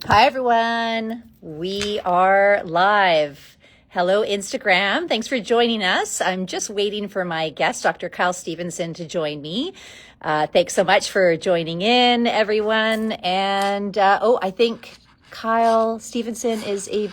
Hi, everyone. We are live. Hello, Instagram. Thanks for joining us. I'm just waiting for my guest, Dr. Kyle Stephenson, to join me. Thanks so much for joining in, everyone. And I think Kyle Stephenson is a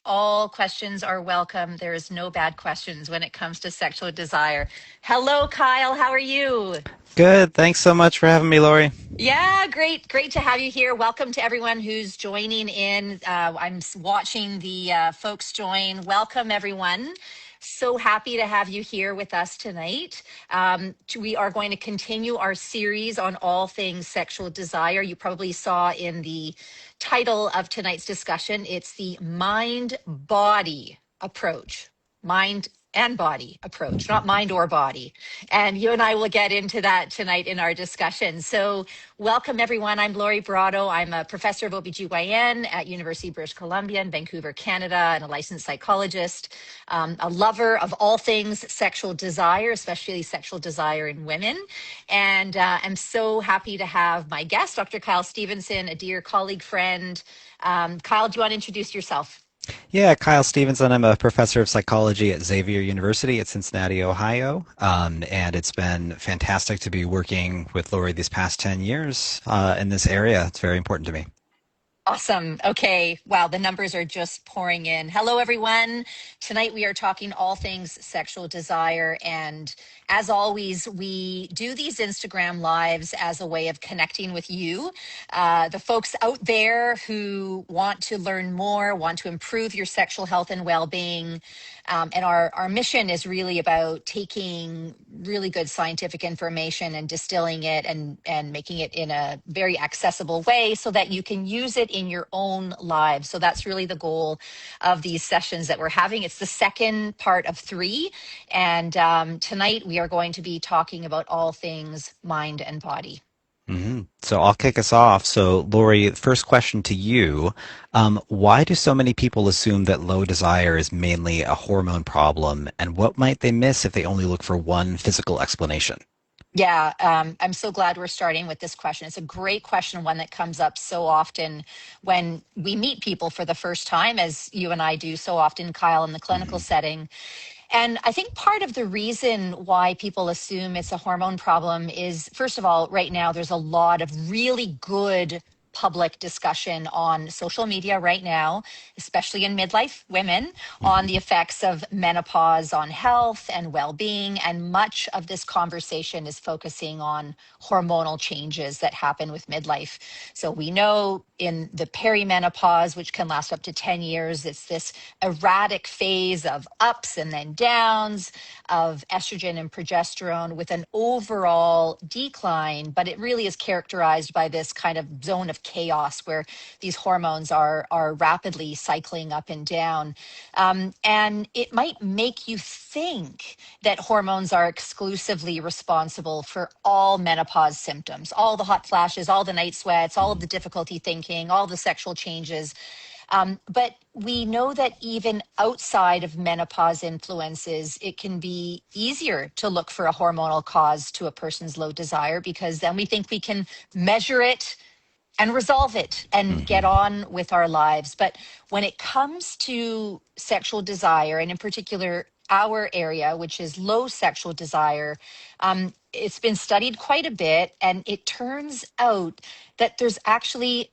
all questions are welcome. There is no bad questions when it comes to sexual desire. Hello, Kyle. How are you? Good. Thanks so much for having me, Lori. Yeah, great to have you here. Welcome to everyone who's joining in. I'm watching the folks join. Welcome, everyone. So happy to have you here with us tonight. We are going to continue our series on all things sexual desire. You probably saw in the title of tonight's discussion, it's the mind-body approach. Mind and body approach, not mind or body. And you and I will get into that tonight in our discussion. So welcome, everyone. I'm Lori Brotto. I'm a professor of OBGYN at University of British Columbia in Vancouver, Canada, and a licensed psychologist, a lover of all things sexual desire, especially sexual desire in women. And I'm so happy to have my guest, Dr. Kyle Stephenson, a dear colleague, friend. Kyle, do you want to introduce yourself? Yeah, Kyle Stevenson. I'm a professor of psychology at Xavier University at Cincinnati, Ohio. And it's been fantastic to be working with Lori these past 10 years in this area. It's very important to me. Awesome. Okay. Wow. The numbers are just pouring in. Hello, everyone. Tonight we are talking all things sexual desire. And as always, we do these Instagram lives as a way of connecting with you, the folks out there who want to learn more, want to improve your sexual health and well-being. And our mission is really about taking really good scientific information and distilling it and making it in a very accessible way so that you can use it in your own lives. So that's really the goal of these sessions that we're having. It's the second part of three. And tonight we are going to be talking about all things mind and body. So I'll kick us off. So, Lori, first question to you. Why do so many people assume that low desire is mainly a hormone problem? And what might they miss if they only look for one physical explanation? Yeah, I'm so glad we're starting with this question. It's a great question, one that comes up so often when we meet people for the first time, as you and I do so often, Kyle, in the clinical Mhm. setting. And I think part of the reason why people assume it's a hormone problem is, first of all, right now, there's a lot of really good public discussion on social media right now, especially in midlife women, on the Mhm. effects of menopause on health and well-being. And much of this conversation is focusing on hormonal changes that happen with midlife. So we know in the perimenopause, which can last up to 10 years, it's this erratic phase of ups and then downs of estrogen and progesterone with an overall decline, but it really is characterized by this kind of zone of chaos where these hormones are rapidly cycling up and down. And it might make you think that hormones are exclusively responsible for all menopause symptoms, all the hot flashes, all the night sweats, all of the difficulty thinking, all the sexual changes. But we know that even outside of menopause influences, it can be easier to look for a hormonal cause to a person's low desire because then we think we can measure it and resolve it and get Mhm. on with our lives. But when it comes to sexual desire, and in particular, our area, which is low sexual desire, it's been studied quite a bit. And it turns out that there's actually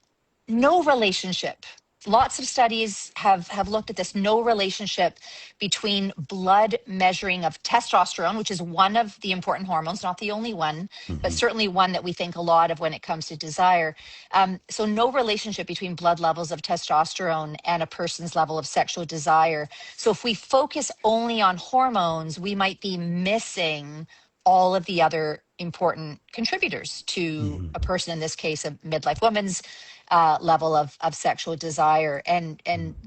no relationship. Lots of studies have looked at this, no relationship between blood measuring of testosterone, which is one of the important hormones, not the only one, but Mhm. certainly one that we think a lot of when it comes to desire. So no relationship between blood levels of testosterone and a person's level of sexual desire. So if we focus only on hormones, we might be missing all of the other important contributors to a Mhm. person, in this case, a midlife woman's level of sexual desire. And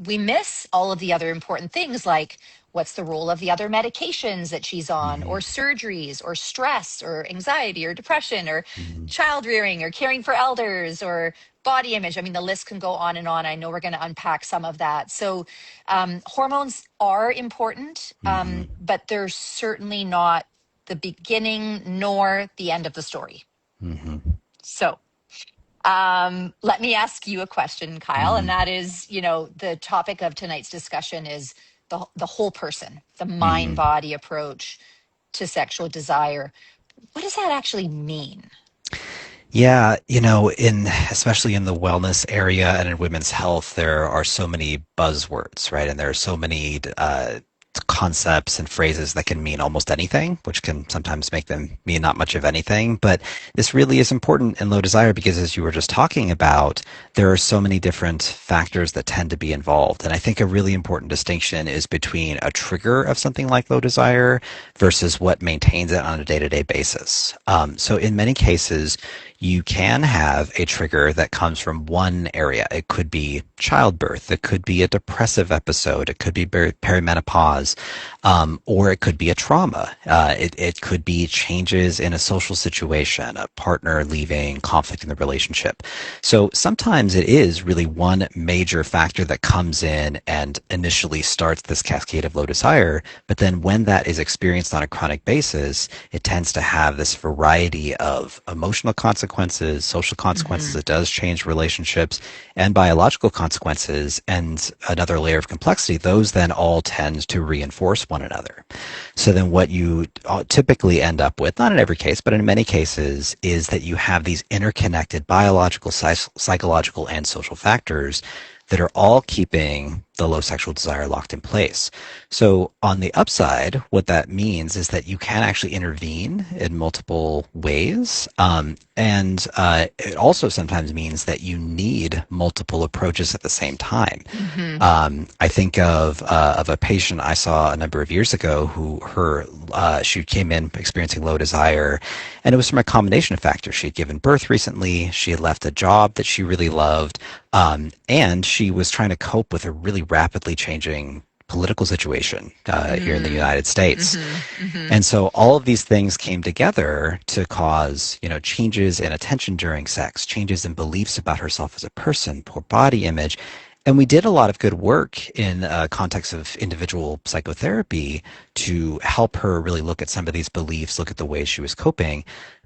we miss all of the other important things like what's the role of the other medications that she's on, or Mhm. surgeries, or stress, or anxiety, or depression, or Mhm. child rearing, or caring for elders, or body image. I mean, the list can go on and on. I know we're going to unpack some of that. So, hormones are important, Mhm. but they're certainly not the beginning nor the end of the story. Hmm. So, let me ask you a question, Kyle, and Hmm. that is, the topic of tonight's discussion is the whole person, the mind Hmm. body approach to sexual desire. What does that actually mean? Yeah, in especially in the wellness area and in women's health, there are so many buzzwords, right? And there are so many concepts and phrases that can mean almost anything, which can sometimes make them mean not much of anything. But this really is important in low desire because, as you were just talking about, there are so many different factors that tend to be involved. And I think a really important distinction is between a trigger of something like low desire versus what maintains it on a day-to-day basis. So in many cases, you can have a trigger that comes from one area. It could be childbirth, it could be a depressive episode, it could be perimenopause, or it could be a trauma. It could be changes in a social situation, a partner leaving, conflict in the relationship. So sometimes it is really one major factor that comes in and initially starts this cascade of low desire. But then when that is experienced on a chronic basis, it tends to have this variety of emotional consequences, social consequences. Hmm. It does change relationships and biological consequences. And another layer of complexity, those then all tend to reinforce one another. So then what you typically end up with, not in every case, but in many cases, is that you have these interconnected biological, psychological, and social factors that are all keeping the low sexual desire locked in place. So on the upside, what that means is that you can actually intervene in multiple ways. And it also sometimes means that you need multiple approaches at the same time. Hmm. I think of a patient I saw a number of years ago who she came in experiencing low desire, and it was from a combination of factors. She had given birth recently, she had left a job that she really loved, and she was trying to cope with a really rapidly changing political situation here in the Mm. United States. Hmm. Hmm. And so all of these things came together to cause, changes in attention during sex, changes in beliefs about herself as a person, poor body image. And we did a lot of good work in context of individual psychotherapy to help her really look at some of these beliefs, look at the ways she was coping.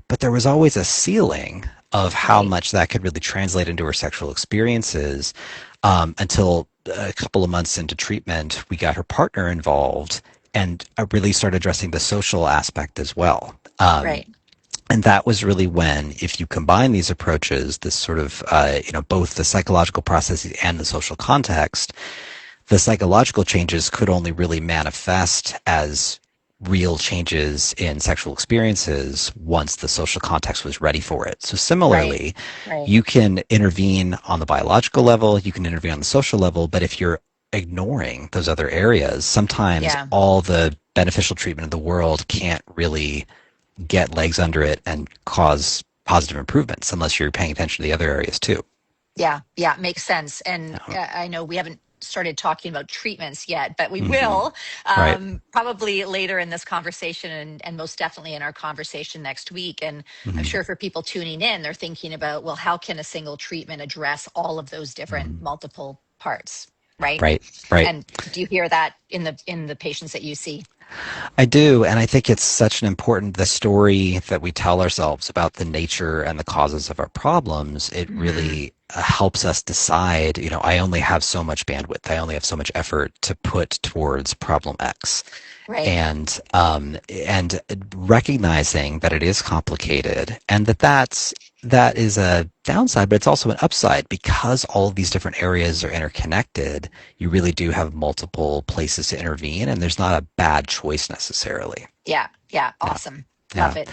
But there was always a ceiling of how Right. much that could really translate into her sexual experiences until a couple of months into treatment, we got her partner involved and really started addressing the social aspect as well. Right. And that was really when, if you combine these approaches, this sort of, both the psychological processes and the social context, the psychological changes could only really manifest as real changes in sexual experiences once the social context was ready for it. So Right. similarly, Right. you can intervene on the biological level, you can intervene on the social level, but if you're ignoring those other areas, sometimes Yeah. all the beneficial treatment in the world can't really get legs under it and cause positive improvements unless you're paying attention to the other areas too. Yeah, yeah, makes sense. And Yeah. I know we haven't started talking about treatments yet, but we Hmm. will, Right. probably later in this conversation, and most definitely in our conversation next week. And I'm Hmm. sure for people tuning in, they're thinking about, well, how can a single treatment address all of those different Hmm. multiple parts, right? Right. Right. And do you hear that in the patients that you see? I do, and I think it's such an important the story that we tell ourselves about the nature and the causes of our problems. It Mm, really helps us decide, I only have so much bandwidth. I only have so much effort to put towards problem X. right. And recognizing that it is complicated and that is a downside, but it's also an upside because all of these different areas are interconnected. You really do have multiple places to intervene, and there's not a bad choice necessarily. Yeah, yeah, Yeah, awesome. yeah. Love it.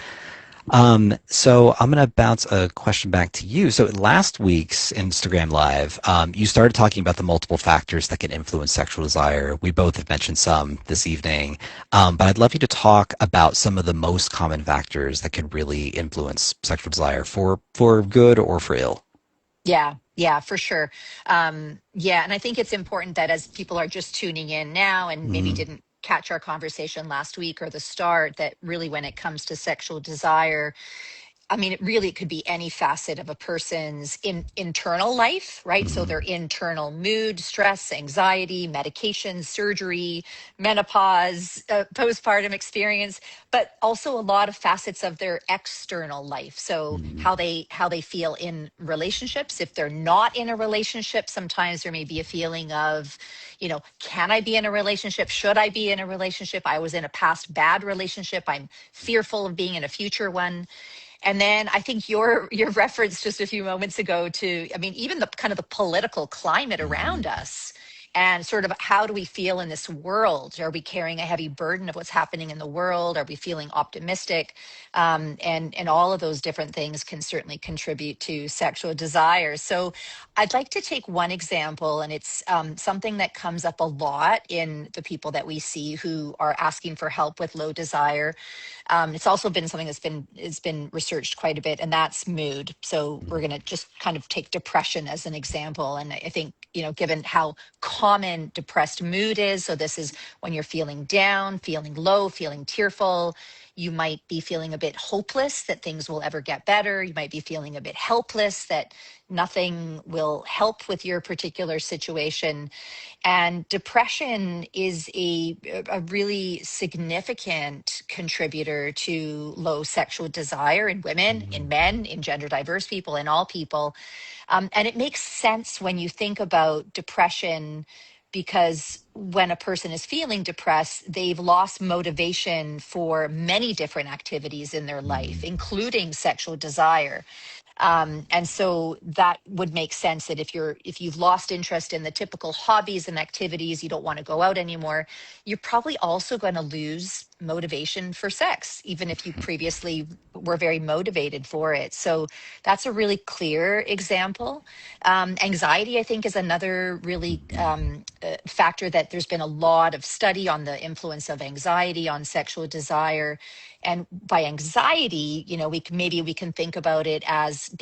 So I'm going to bounce a question back to you. So last week's Instagram Live, you started talking about the multiple factors that can influence sexual desire. We both have mentioned some this evening, but I'd love you to talk about some of the most common factors that can really influence sexual desire for good or for ill. Yeah, yeah, for sure. Yeah, and I think it's important that as people are just tuning in now and maybe Mm-hmm. didn't catch our conversation last week or the start, that really when it comes to sexual desire, I mean, it could be any facet of a person's internal life, right? So their internal mood, stress, anxiety, medication, surgery, menopause, postpartum experience, but also a lot of facets of their external life. So how they feel in relationships. If they're not in a relationship, sometimes there may be a feeling of, can I be in a relationship? Should I be in a relationship? I was in a past bad relationship. I'm fearful of being in a future one. And then I think your reference just a few moments ago to, I mean, even the kind of the political climate around us and sort of how do we feel in this world? Are we carrying a heavy burden of what's happening in the world? Are we feeling optimistic? And all of those different things can certainly contribute to sexual desire. So I'd like to take one example, and it's something that comes up a lot in the people that we see who are asking for help with low desire. It's also been something that's been researched quite a bit, and that's mood. So we're going to just kind of take depression as an example. And I think, given how common depressed mood is, so this is when you're feeling down, feeling low, feeling tearful. You might be feeling a bit hopeless that things will ever get better. You might be feeling a bit helpless that nothing will help with your particular situation. And depression is a really significant contributor to low sexual desire in women, in men, in gender diverse people, in all people. And it makes sense when you think about depression, because when a person is feeling depressed, they've lost motivation for many different activities in their life, including sexual desire. And so that would make sense that if you've lost interest in the typical hobbies and activities, you don't want to go out anymore, you're probably also going to lose motivation for sex, even if you previously were very motivated for it. So that's a really clear example. Anxiety, I think, is another really factor that there's been a lot of study on the influence of anxiety on sexual desire. And by anxiety, maybe we can think about it as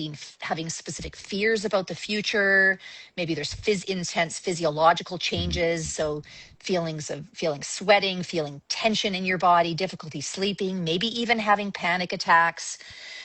having specific fears about the future. Maybe there's intense physiological changes. So feelings of feeling sweating, feeling tension in your body, difficulty sleeping, maybe even having panic attacks.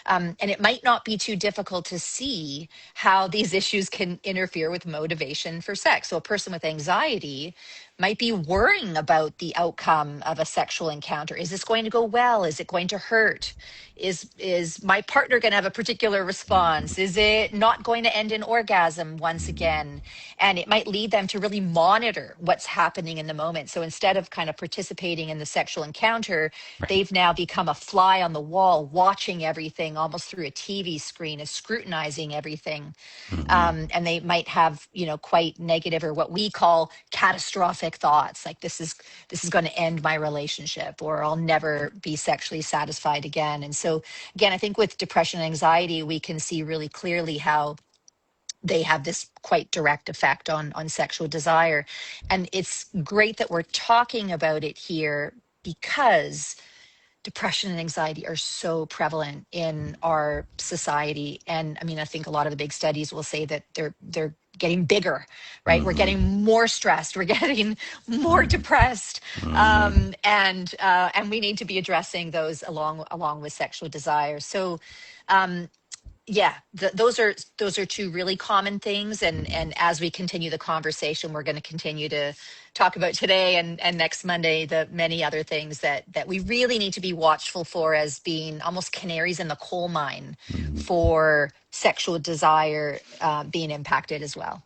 And it might not be too difficult to see how these issues can interfere with motivation for sex. So a person with anxiety might be worrying about the outcome of a sexual encounter. Is this going to go well? Is it going to hurt? Is my partner going to have a particular response? Is it not going to end in orgasm once again? And it might lead them to really monitor what's happening in the moment. So instead of kind of participating in the sexual encounter, Right. they've now become a fly on the wall, watching everything almost through a TV screen, and scrutinizing everything. And they might have, quite negative, or what we call catastrophic thoughts, like this is going to end my relationship, or I'll never be sexually satisfied again. And so again, I think with depression and anxiety, we can see really clearly how they have this quite direct effect on sexual desire. And it's great that we're talking about it here, because depression and anxiety are so prevalent in our society. And I mean, I think a lot of the big studies will say that they're getting bigger, right? We're Hmm. getting more stressed, we're getting more depressed. Hmm. And we need to be addressing those along with sexual desire. So yeah, those are two really common things. And as we continue the conversation, we're going to continue to talk about today and next Monday the many other things that we really need to be watchful for, as being almost canaries in the coal mine for sexual desire being impacted as well.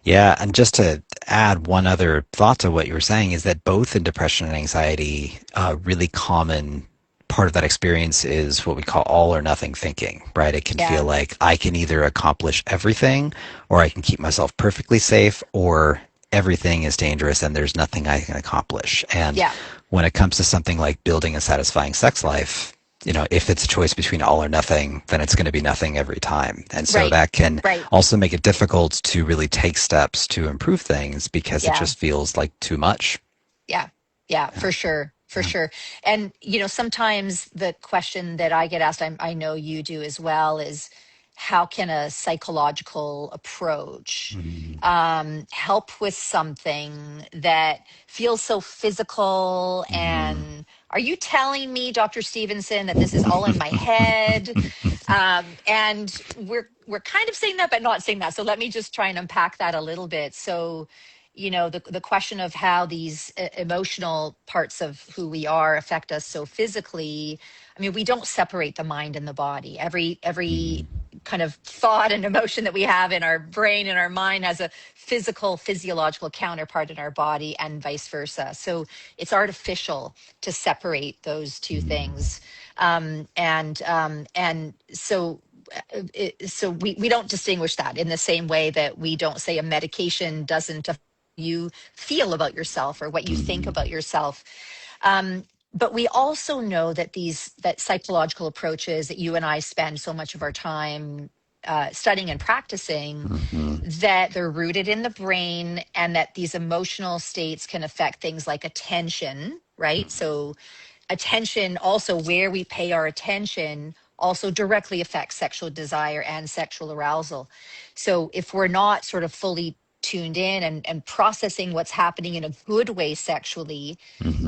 Yeah, and just to add one other thought to what you were saying is that both in depression and anxiety, a really common part of that experience is what we call all or nothing thinking, right? It can feel Yeah, like I can either accomplish everything, or I can keep myself perfectly safe, or everything is dangerous and there's nothing I can accomplish. And yeah, when it comes to something like building a satisfying sex life, if it's a choice between all or nothing, then it's going to be nothing every time. And so right, that can right, also make it difficult to really take steps to improve things because it yeah. just feels like too much. Yeah, yeah, Yeah. for sure, for Yeah. sure. And sometimes the question that I get asked, I know you do as well, is how can a psychological approach help with something that feels so physical Mhm. and are you telling me, Dr. Stevenson, that this is all in my head? And we're kind of saying that, but not saying that. So let me just try and unpack that a little bit. So, the question of how these emotional parts of who we are affect us so physically. I mean, we don't separate the mind and the body. Every kind of thought and emotion that we have in our brain and our mind has a physiological counterpart in our body, and vice versa. So it's artificial to separate those two things. And so we don't distinguish that in the same way that we don't say a medication doesn't affect you feel about yourself or what you think about yourself. But we also know that that psychological approaches that you and I spend so much of our time studying and practicing, that they're rooted in the brain, and that these emotional states can affect things like attention, right? So attention, also where we pay our attention, also directly affects sexual desire and sexual arousal. So if we're not sort of fully tuned in and processing what's happening in a good way sexually,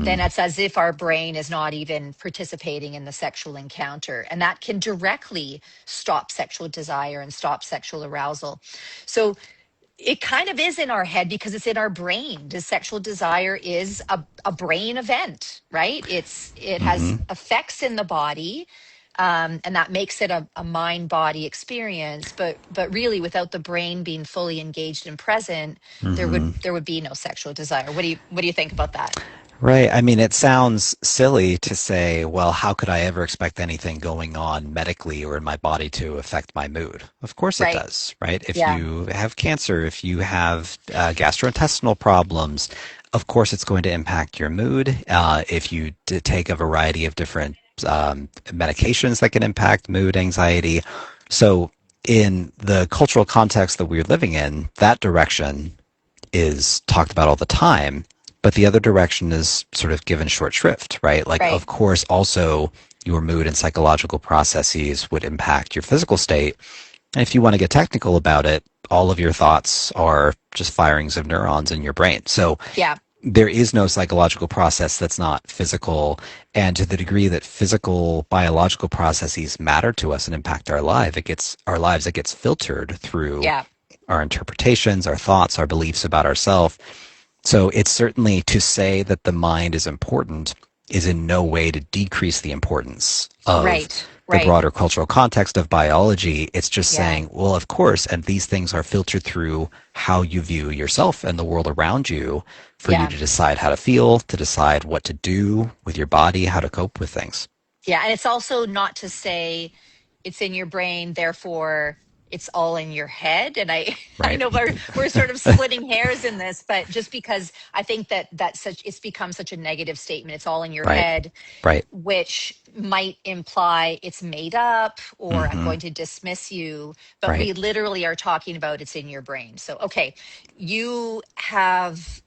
then it's as if our brain is not even participating in the sexual encounter. And that can directly stop sexual desire and stop sexual arousal. So it kind of is in our head because it's in our brain. The sexual desire is a brain event, right? It has effects in the body, and that makes it a mind body experience. But really, without the brain being fully engaged and present, there would be no sexual desire. What do you think about that? Right. I mean, it sounds silly to say, well, how could I ever expect anything going on medically or in my body to affect my mood? Of course it Right? does, right? If Yeah. you have cancer, if you have gastrointestinal problems, of course it's going to impact your mood. If you take a variety of different medications that can impact mood, anxiety. So, in the cultural context that we're living in, that direction is talked about all the time, but the other direction is sort of given short shrift, right? Like, of Right. course, also your mood and psychological processes would impact your physical state. And if you want to get technical about it, all of your thoughts are just firings of neurons in your brain. So Yeah. there is no psychological process that's not physical. And to the degree that physical, biological processes matter to us and impact it gets filtered through Yeah. our interpretations, our thoughts, our beliefs about ourselves. So it's certainly to say that the mind is important is in no way to decrease the importance of Right. the Right. broader cultural context of biology. It's just Yeah. saying, well, of course, and these things are filtered through how you view yourself and the world around you for you Yeah. to decide how to feel, to decide what to do with your body, how to cope with things. Yeah, and it's also not to say it's in your brain, therefore it's all in your head. And I I Right. know we're sort of splitting hairs in this, but just because I think that such it's become such a negative statement, it's all in your Right. head, Right. which might imply it's made up or I'm Hmm. going to dismiss you. But Right. we literally are talking about it's in your brain. So, okay, you have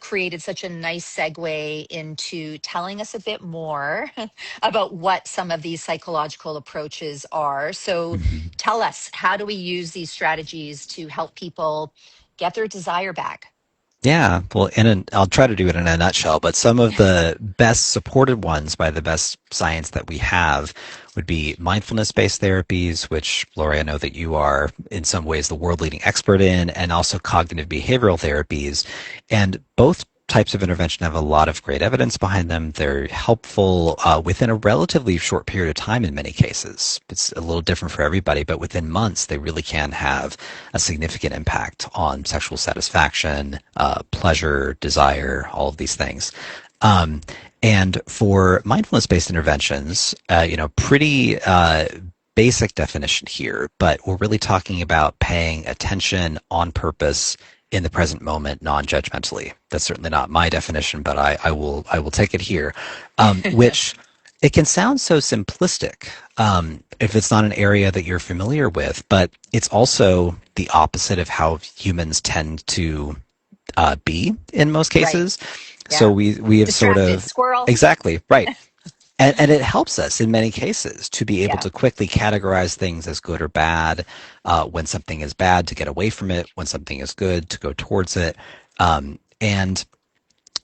created such a nice segue into telling us a bit more about what some of these psychological approaches are. So, Hmm. tell us, how do we use these strategies to help people get their desire back? Yeah, well, I'll try to do it in a nutshell, but some of the best supported ones by the best science that we have would be mindfulness-based therapies, which, Lori, I know that you are in some ways the world-leading expert in, and also cognitive behavioral therapies. And both types of intervention have a lot of great evidence behind them. They're helpful within a relatively short period of time in many cases. It's a little different for everybody, but within months, they really can have a significant impact on sexual satisfaction, pleasure, desire, all of these things. Um, and for mindfulness-based interventions, pretty basic definition here, but we're really talking about paying attention on purpose in the present moment, non-judgmentally. That's certainly not my definition, but I will take it here. Which it can sound so simplistic if it's not an area that you're familiar with, but it's also the opposite of how humans tend to be in most Right. cases. So Yeah. we have sort Distracted of squirrel. exactly right. And it helps us in many cases to be able Yeah. to quickly categorize things as good or bad. When something is bad, to get away from it. When something is good, to go towards it. And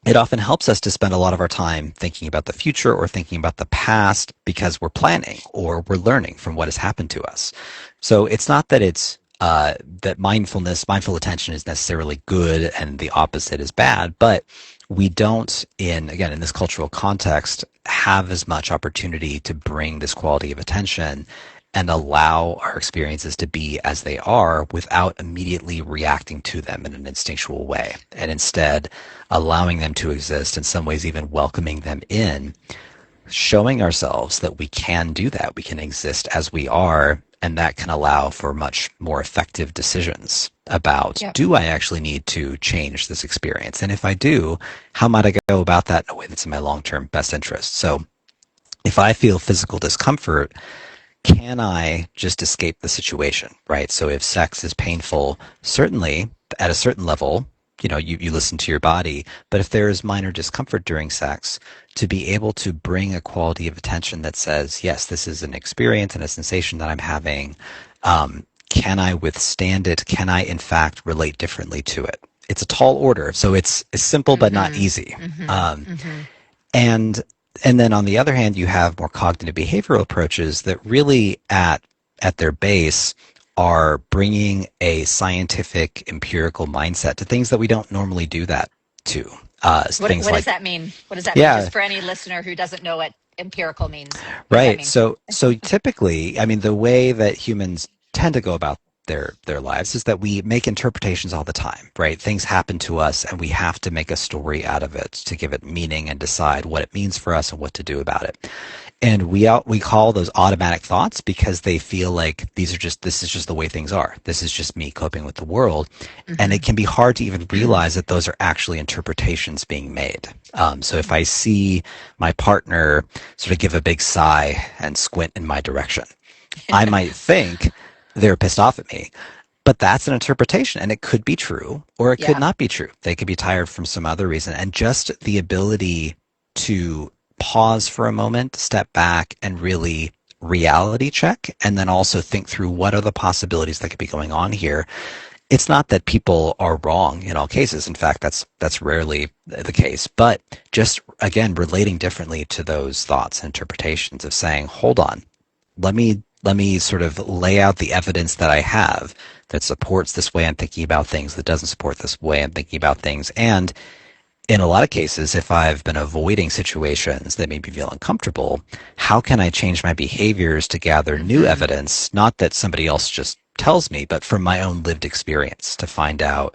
it often helps us to spend a lot of our time thinking about the future or thinking about the past because we're planning or we're learning from what has happened to us. So it's not that it's that mindful attention is necessarily good and the opposite is bad, but we don't, in this cultural context, have as much opportunity to bring this quality of attention and allow our experiences to be as they are without immediately reacting to them in an instinctual way, and instead allowing them to exist, in some ways even welcoming them in, showing ourselves that we can do that. We can exist as we are, and that can allow for much more effective decisions about, Yep. do I actually need to change this experience? And if I do, how might I go about that in a way that's in my long-term best interest? So if I feel physical discomfort, can I just escape the situation, right? So if sex is painful, certainly at a certain level, you listen to your body, but if there is minor discomfort during sex, to be able to bring a quality of attention that says, yes, this is an experience and a sensation that I'm having. Can I withstand it? Can I, in fact, relate differently to it? It's a tall order, so it's simple but not Mm-hmm. easy. Mm-hmm. Mm-hmm. And and then on the other hand, you have more cognitive behavioral approaches that really at their base are bringing a scientific empirical mindset to things that we don't normally do that to. Things What does like, that mean? What does that mean? yeah, Just for any listener who doesn't know what empirical means, what does that right. mean? So typically, I mean, the way that humans tend to go about their lives is that we make interpretations all the time, right? Things happen to us and we have to make a story out of it to give it meaning and decide what it means for us and what to do about it. And we call those automatic thoughts because they feel like this is just the way things are. This is just me coping with the world. And Mm-hmm. it can be hard to even realize that those are actually interpretations being made. So if I see my partner sort of give a big sigh and squint in my direction, I might think they're pissed off at me. But that's an interpretation, and it could be true or it could Yeah. not be true. They could be tired from some other reason. And just the ability to pause for a moment, step back, and really reality check, and then also think through what are the possibilities that could be going on here. It's not that people are wrong in all cases. In fact, that's rarely the case. But just again, relating differently to those thoughts and interpretations of saying, hold on, let me sort of lay out the evidence that I have that supports this way I'm thinking about things, that doesn't support this way I'm thinking about things. And in a lot of cases, if I've been avoiding situations that make me feel uncomfortable, how can I change my behaviors to gather new Mm-hmm. evidence? Not that somebody else just tells me, but from my own lived experience to find out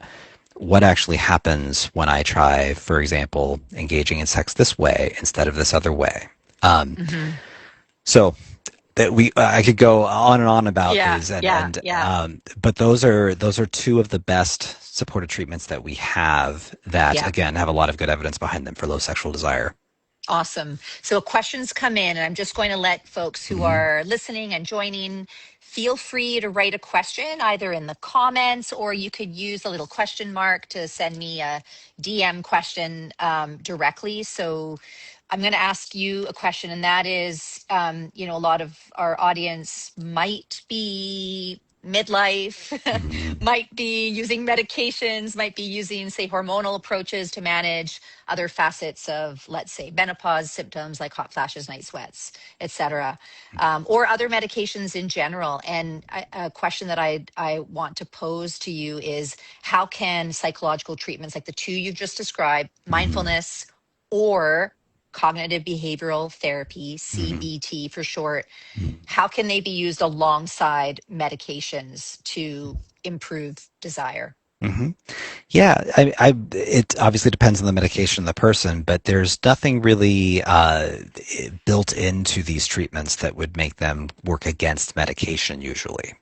what actually happens when I try, for example, engaging in sex this way instead of this other way. Um, Mm-hmm. so that we I could go on and on about Yeah. these, Yeah. Yeah. but those are two of the best supported treatments that we have that Yeah. again have a lot of good evidence behind them for low sexual desire. Awesome. So questions come in, and I'm just going to let folks who Hmm. are listening and joining feel free to write a question either in the comments, or you could use a little question mark to send me a DM question directly. So I'm going to ask you a question, and that is, a lot of our audience might be midlife, Hmm. might be using medications, might be using, say, hormonal approaches to manage other facets of, let's say, menopause symptoms like hot flashes, night sweats, etc., or other medications in general. And a question that I want to pose to you is, how can psychological treatments like the two you've just described, Hmm. mindfulness or cognitive behavioral therapy, Hmm. CBT for short, how can they be used alongside medications to improve desire? Hmm. Yeah, it obviously depends on the medication of the person, but there's nothing really built into these treatments that would make them work against medication usually.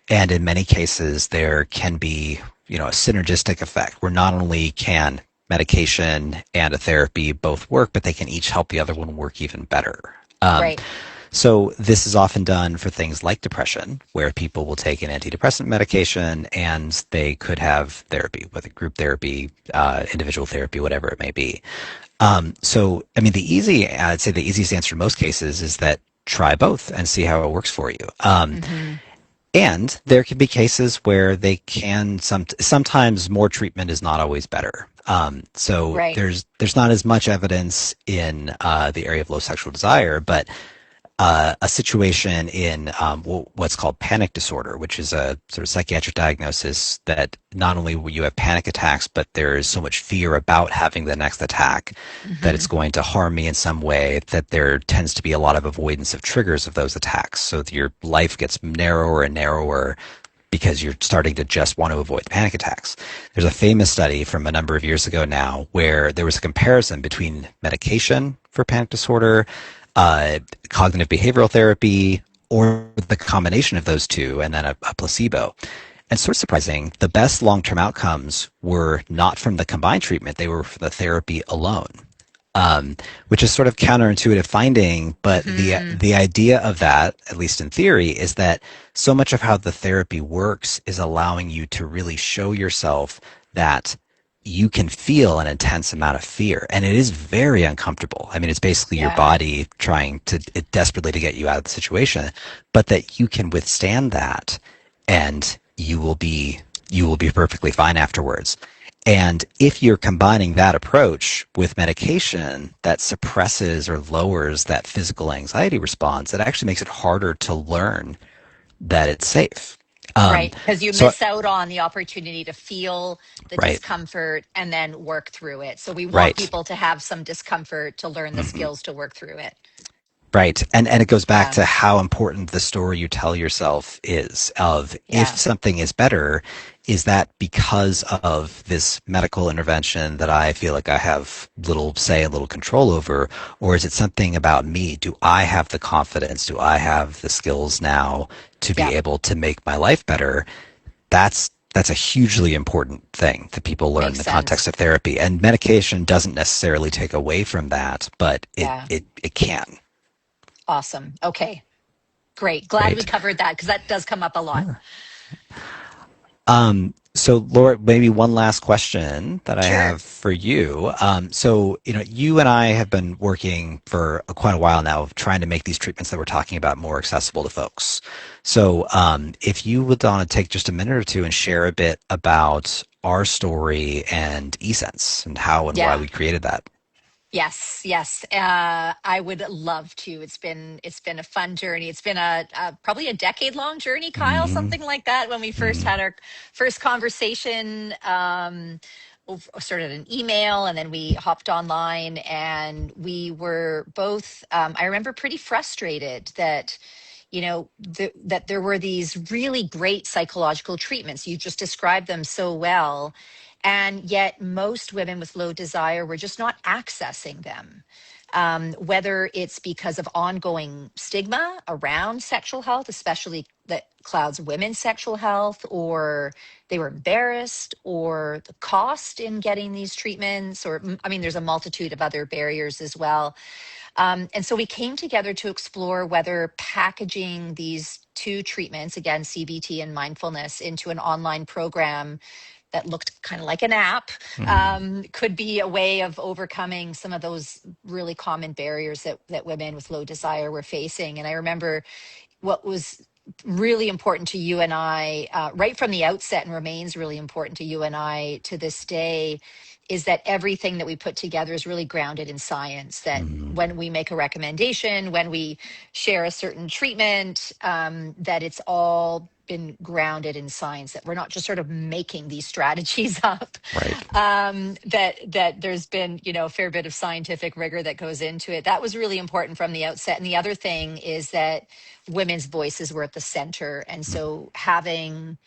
And in many cases, there can be, a synergistic effect where not only can medication and a therapy both work, but they can each help the other one work even better. Um, Right. so this is often done for things like depression, where people will take an antidepressant medication and they could have therapy, whether group therapy, individual therapy, whatever it may be. So, I mean, I'd say the easiest answer in most cases is that try both and see how it works for you. Mm-hmm. And there can be cases where they can sometimes more treatment is not always better. So Right. there's not as much evidence in the area of low sexual desire, but a situation in what's called panic disorder, which is a sort of psychiatric diagnosis that not only will you have panic attacks, but there is so much fear about having the next attack that it's Hmm. going to harm me in some way that there tends to be a lot of avoidance of triggers of those attacks. So your life gets narrower and narrower because you're starting to just want to avoid the panic attacks. There's a famous study from a number of years ago now where there was a comparison between medication for panic disorder, uh, cognitive behavioral therapy, or the combination of those two, and then a placebo. And sort of surprising, the best long term outcomes were not from the combined treatment, they were for the therapy alone. Which is sort of counterintuitive finding, but Hmm. the idea of that, at least in theory, is that so much of how the therapy works is allowing you to really show yourself that you can feel an intense amount of fear, and it is very uncomfortable. I mean, it's basically your Yeah. body trying to desperately to get you out of the situation, but that you can withstand that, and you will be perfectly fine afterwards. And if you're combining that approach with medication that suppresses or lowers that physical anxiety response, it actually makes it harder to learn that it's safe. Um, Right. Because you so, miss out on the opportunity to feel the right, discomfort and then work through it. So we want right. people to have some discomfort to learn the Mhm. skills to work through it. Right. And it goes back Yeah. to how important the story you tell yourself is of if Yeah. something is better, is that because of this medical intervention that I feel like I have little say and little control over, or is it something about me? Do I have the confidence? Do I have the skills now to be Yeah. able to make my life better? That's a hugely important thing that people learn in Makes the context sense. of therapy. And medication doesn't necessarily take away from that, but Yeah. it can. Awesome. Okay. Great. Glad we Great. covered that because that does come up a lot. So Laura, maybe one last question that I Sure. have for you. So, you and I have been working for quite a while now, trying to make these treatments that we're talking about more accessible to folks. So, if you would want to take just a minute or two and share a bit about our story and eSense and how and why Yeah. we created that. Yes, yes. I would love to. It's been a fun journey. It's been a probably a decade long journey, Kyle, Hmm. something like that. When we first Hmm. had our first conversation, started an email, and then we hopped online, and we were both. I remember pretty frustrated that that there were these really great psychological treatments. You just described them so well. And yet, most women with low desire were just not accessing them. Whether it's because of ongoing stigma around sexual health, especially that clouds women's sexual health, or they were embarrassed, or the cost in getting these treatments, or I mean, there's a multitude of other barriers as well. And so we came together to explore whether packaging these two treatments, again, CBT and mindfulness, into an online program that looked kind of like an app Hmm. could be a way of overcoming some of those really common barriers that women with low desire were facing. And I remember what was really important to you and I right from the outset, and remains really important to you and I to this day, is that everything that we put together is really grounded in science. That Hmm. when we make a recommendation, when we share a certain treatment, that it's all been grounded in science, that we're not just sort of making these strategies up. Right. That there's been a fair bit of scientific rigor that goes into it. That was really important from the outset. And the other thing is that women's voices were at the center. And so having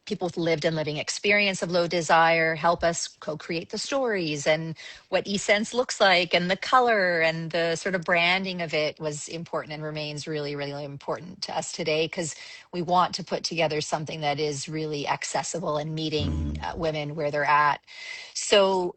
people with lived and living experience of low desire help us co-create the stories, and what eSense looks like, and the color and the sort of branding of it was important and remains really, really important to us today, because we want to put together something that is really accessible and meeting Hmm. women where they're at. So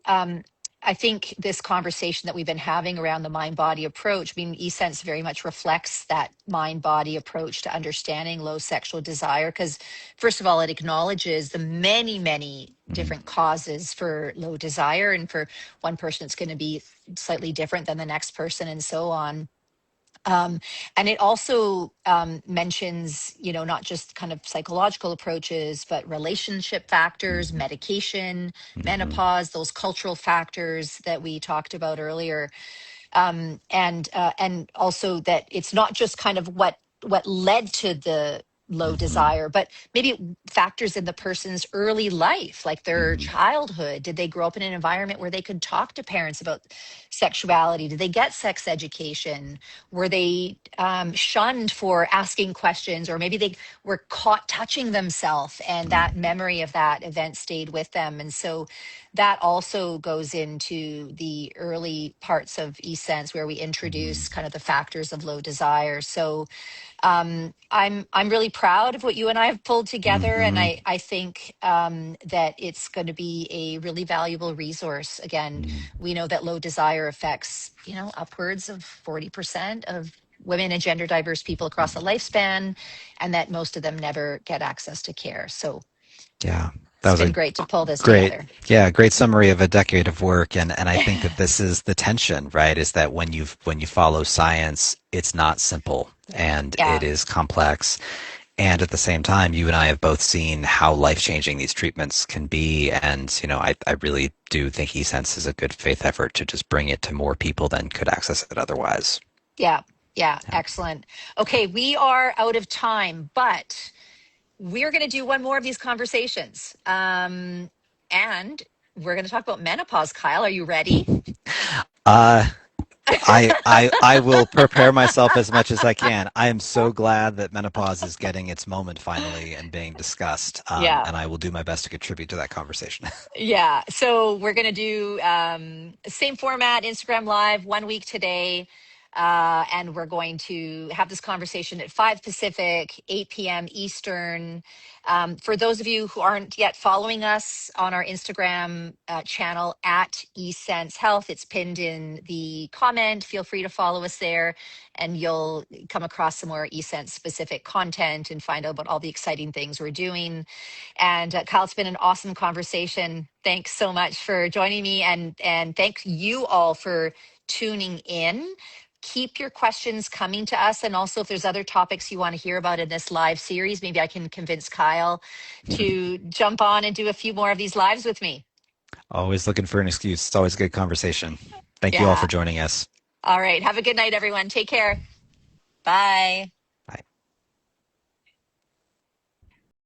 I think this conversation that we've been having around the mind body approach, I mean, eSense very much reflects that mind body approach to understanding low sexual desire. Because, first of all, it acknowledges the many, many Hmm. different causes for low desire. And for one person, it's going to be slightly different than the next person, and so on. Um, and it also mentions, not just kind of psychological approaches, but relationship factors, Hmm. medication, Hmm. menopause, those cultural factors that we talked about earlier, and also that it's not just kind of what led to the low Hmm. desire, but maybe factors in the person's early life, like their Hmm. childhood. Did they grow up in an environment where they could talk to parents about sexuality? Did they get sex education? Were they shunned for asking questions, or maybe they were caught touching themselves, and that memory of that event stayed with them? And so that also goes into the early parts of eSense, where we introduce kind of the factors of low desire. So I'm really proud of what you and I have pulled together, and Hmm. I think that it's going to be a really valuable resource. Again, we know that low desire affects upwards of 40% of women and gender diverse people across the lifespan, and that most of them never get access to care. So Yeah, that it's was been a great to pull this great, together. yeah, great summary of a decade of work. And I think that this is the tension, right? Is that when you follow science, it's not simple and it Yeah. is complex. And at the same time, you and I have both seen how life-changing these treatments can be. And, I really do think eSense is a good faith effort to just bring it to more people than could access it otherwise. Yeah. Yeah. Yeah. Excellent. Okay. We are out of time, but we're going to do one more of these conversations. And we're going to talk about menopause. Kyle, are you ready? Uh, I will prepare myself as much as I can. I am so glad that menopause is getting its moment finally and being discussed. Yeah. And I will do my best to contribute to that conversation. Yeah. So we're going to do same format, Instagram Live, 1 week today. And we're going to have this conversation at 5 Pacific, 8 p.m. Eastern. For those of you who aren't yet following us on our Instagram channel at eSense Health, it's pinned in the comment. Feel free to follow us there, and you'll come across some more eSense specific content and find out about all the exciting things we're doing. And Kyle, it's been an awesome conversation. Thanks so much for joining me, and thank you all for tuning in. Keep your questions coming to us, and also if there's other topics you want to hear about in this live series, maybe I can convince Kyle to jump on and do a few more of these lives with me. Always looking for an excuse. It's always a good conversation. Thank you all Yeah. for joining us. All right. Have a good night, everyone. Take care. Bye.